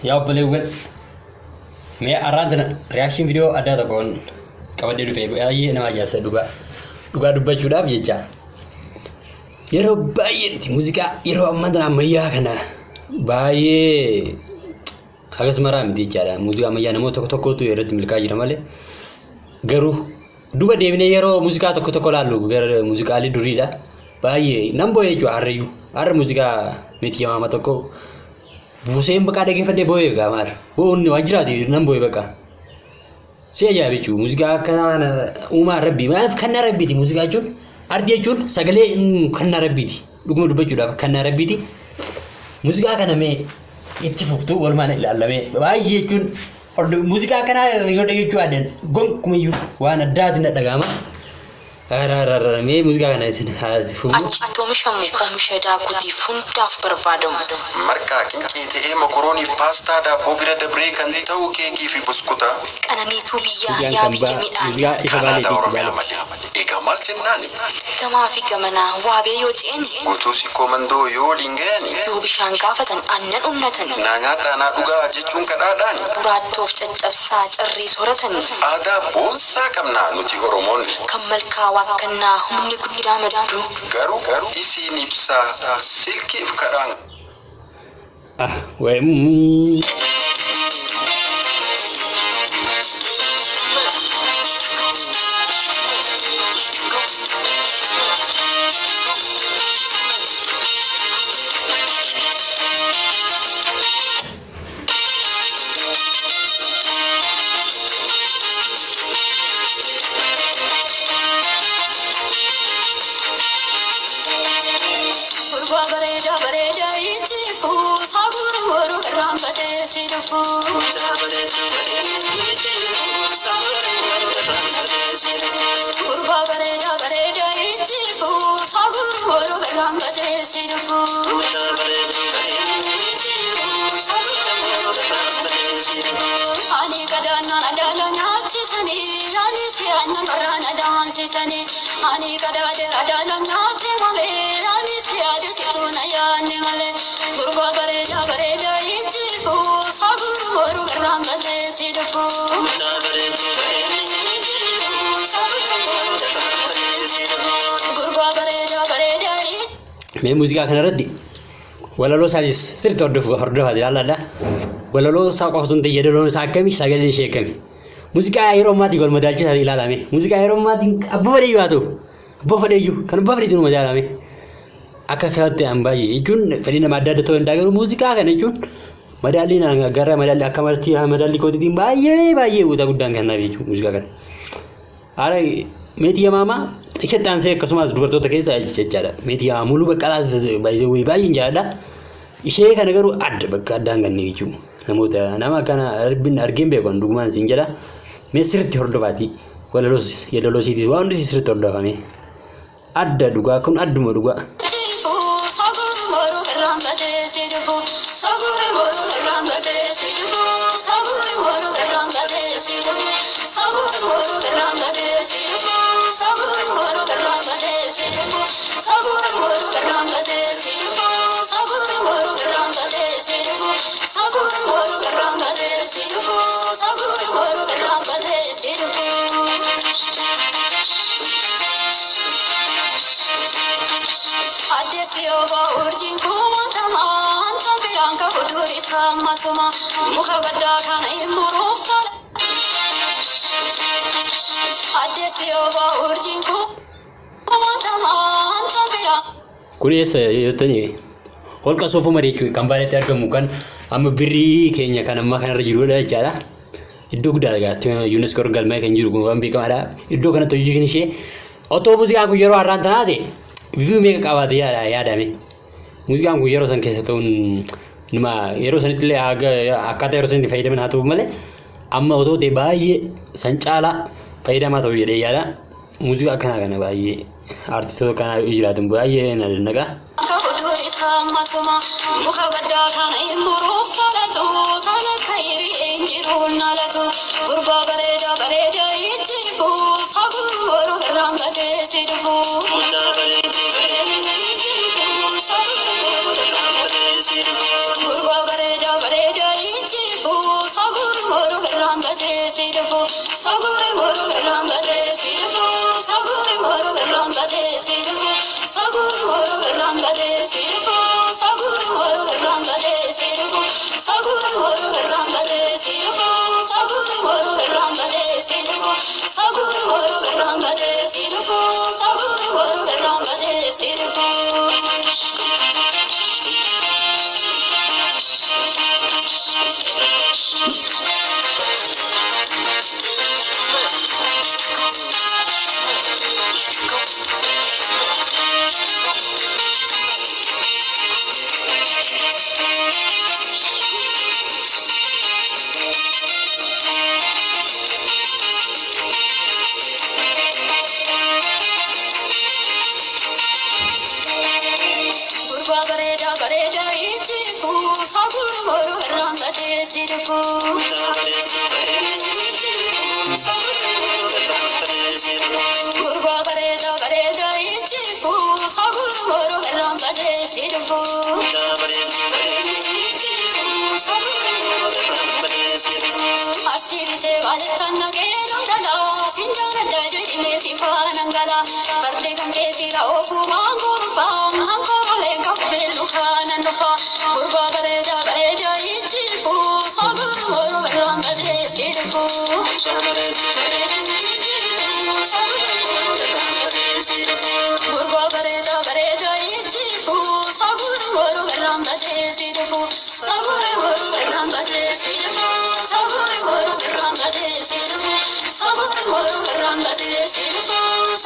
Yaa obboleewwan mee arraantana reaction video adda tokkoon qabadee dhufee baay'ee nama ajaa'ibsa dhugaa dubbachuudhaaf jecha yeroo baay'eetti muuziqaa yeroo ammaa tana ammayyaa kana baay'ee hagas maraa miti jechaadha. Muuziqaa ammayyaa namoota tokko tokkotu irratti milkaa jira malee garuu duba deebinee yeroo muuziqaa tokko tokko laallu gara muuziqaalee duriidha baay'ee nan boo'ee jechuudha. Har'a muuziqaa miti yamaama tokko Buseen bakka dhaggeeffadhee boo'ee gaamaadha. Boonni waan jiraate nan boo'ee bakka. Si ajaa'iba jechuudha. Muuziqaa akkana uumaa rabbii maaliif kannaa rabbiiti muuziqaa jechuun ardi jechuun sagalee kannaa rabbiiti. Dhuguma dubbachuudhaaf kannaa rabbiiti. Muuziqaa kana mee itti fuftuu walumaan ilaalamee baay'ee jechuun muuziqaa kana yoo dhaggeeffachuu aadaan gonkumayyuu waan addaatiin dhagahama. Mee muuziqaa kana isin haasifuu. Achitti oomishamu oomisha daakuutiif hundaaf barbaadamu. Marqaa qincee ta'ee mokoroonii paastaa daabboo bira dabree kan ta'u keekii fi buskuta. Qananiituu biyyaa yaa biyya midhaan. Kanaada Oromiyaa malee. Egaa maal jennaani? Gamaa fi gamanaa waabee yoo ce'en. Guutuu sikkoo mandoo yoo waliin ga'ani. Yoo bishaan gaafatan aannan unnatan. Nyaadhaa naa dhugaa jechuun kadhaadhaani. Buraattoof caccabsaa carrii sooratan. Aadaa boonsaa qabnaa nuti Oromoonni. Kan malkaa waaqannaa humni guddaa maddu. Garuu isiin ibsaa silkiif kadhaan. Mee muuziqaa kana irratti walaloo isaanis sirriitti hordofaa jira. Walaloo isaa qofa osoo hin ta'in yeedaloon isaa akkami sagaleen ishee akkami. Muuziqaa yeroo ammaatiin wal madaalchisaa ilaalame. Muuziqaa yeroo ammaatiin abbaa fadheeyyuu haa ta'u abbaa fadheeyyuu kan abbaa fadheetti nu madaalame. Akka kanatti an baay'ee jechuun fedhii nama adda adda ta'uu danda'a garuu muuziqaa kana jechuun madaalliin gara madaallii akka madaallii kootiitiin baay'ee bu'uura guddaan kennaaf jechuudha muuziqaa kana. Haala meetii yamaamaa isheetti aansee akkasumas dubartoota keessaa jechaadha. Meetii yamaamaa muluu baqqalaas baay'een jaalladha. Ishee kana garuu adda bakka addaan ganne jechuudha. Namoota nama kana argeen beekan dhugumaan siin jedha. Mee sirriitti hordofaati walaloos yeedaloosiitis waan hundi sirriitti hordofame. Adda dhugaa kun adduma dhugaa. Kunis yootanii holqa soofuu marii kan baay'eetti argamu kan amma birrii keenya kan ammaa kanarra jirudha jechaadha. Iddoo guddaadha UNESCO galmee kan jiru waan beekamaadha. Iddoo kanatti hojii ishee otoo muuziqaan kun yeroo har'aan taate biifuu meeqa qabaate yaadame. Muuziqaan kun yeroo san keessa ta'uun nama yeroo sanitti illee akkaataa yeroo sanitti fayyadaman haa ta'u malee amma otoo ta'e baay'ee san caalaa fayyadamaa ta'u jedhee yaada. Muuziqaa kana baay'ee artistoota kana jiraatan baay'ee na dandaqa. Gurba bareda bareda ichi sirufu sagure moru rambade sirufu sagure moru rambade sirufu sagure moru rambade sirufu sagure moru rambade sirufu sagure moru rambade sirufu sagure moru rambade sirufu sagure moru rambade sirufu sagure moru rambade sirufu Gareda ichiku sagure moru rambade sirufu Gurba gareda ichiku sagure moru rambade sirufu Asirite valitanna gerundala sinjana dajidi me sifanangala karde gange sira ofu manguru fam anguru le kappelu khananfa gurba gareda ichifu sagure moru rambade sirufu Gurba gareda ichifu sagure moru rambade sirufu sagure moru rambade sirufu sagure moru rambade sirufu sagure moru rambade sirufu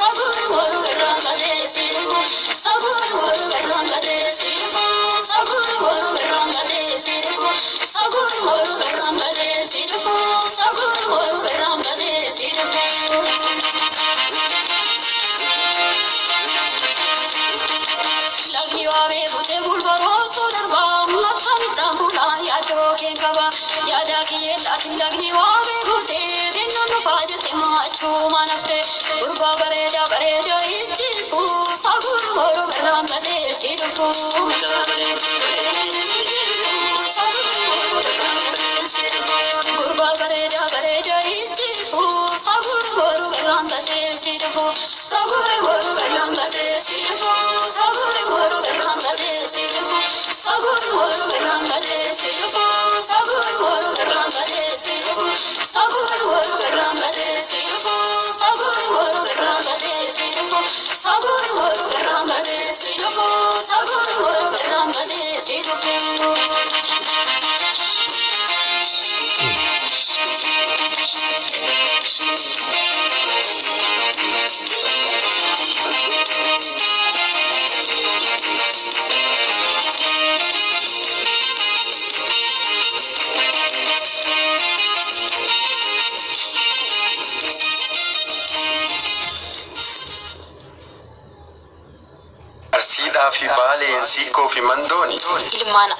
sagure moru rambade sirufu sagure moru rambade sirufu sagure moru rambade sirufu sagure moru rambade sirufu sagure moru rambade sirufu Lagniwame bute bulbaro sodarba makamita bula yado kenkaba yada kiye takin lagniwame bute dinno fajete machu manafte urba gareda ichifu sagur moru rambade sirufu Gurba gareda ichifu sagur moru rambade sirufu sagur moru rambade sirufu sagur moru rambade sirufu sagur moru rambade sirufu sagur moru rambade sirufu sagur moru rambade sirufu sagur moru rambade sirufu sagur moru rambade sirufu sagur moru rambade sirufu Arsiidhaa fi baaleen siikoo fi mandooni. ilmaan